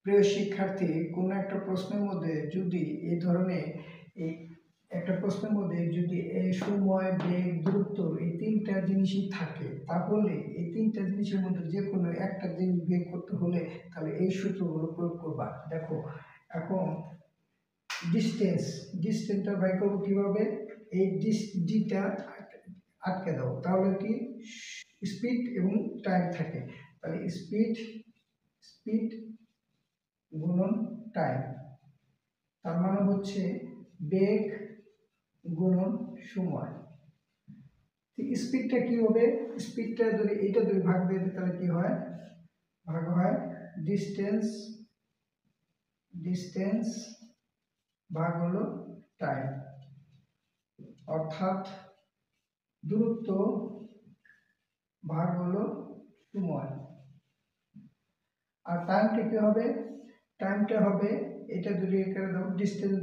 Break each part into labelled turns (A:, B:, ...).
A: প্রিয় শিক্ষার্থী, কোন একটা প্রশ্নের মধ্যে যদি এই ধরনের একটা প্রশ্নের মধ্যে যদি এই সময়, বেগ, দূরত্ব এই তিনটা জিনিসই থাকে, তাহলে এই তিনটা জিনিসের মধ্যে যে কোনো একটা জিনিস বের করতে হলে তাহলে এই সূত্রগুলো প্রয়োগ করবা। দেখো, এখন ডিস্টেন্সটা বাই করবো কিভাবে? এই ডিটা আটকে দাও, তাহলে কি স্পিড এবং টাইম থাকে। তাহলে স্পিড গুণন টাইম, তার মানে হচ্ছে বেগ গুণন সময়। স্পিডটা কি হবে? স্পিডটা যদি এটা দুই ভাগ দিয়ে দিই তাহলে কি হয়? ভাগ হয় ডিস্টেন্স ভাগ হলো টাইম, অর্থাৎ দূরত্ব ভাগ হলো সময়। আর টাইমটা কি হবে? টাইমটা হবে এটা যদি এখানে দাও ডিস্টেন্স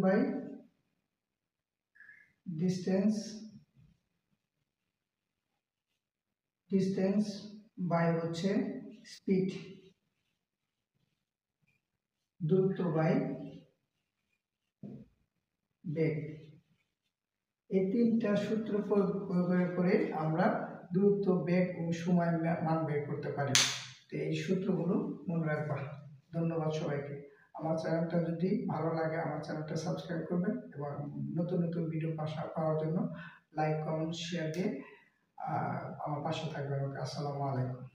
A: বাই হচ্ছে স্পিড, দূরত্ব বাই বেগ। এই তিনটা সূত্র প্রয়োগ করে আমরা দূরত্ব, বেগ ও সময় মান বের করতে পারি। তো এই সূত্রগুলো মনে রাখবা। ধন্যবাদ সবাইকে। আমার চ্যানেলটা যদি ভালো লাগে আমার চ্যানেলটা সাবস্ক্রাইব করবেন এবং নতুন নতুন ভিডিও পাওয়ার জন্য লাইক, কমেন্ট, শেয়ার দিয়ে আমার পাশে থাকবেন। আসসালামু আলাইকুম।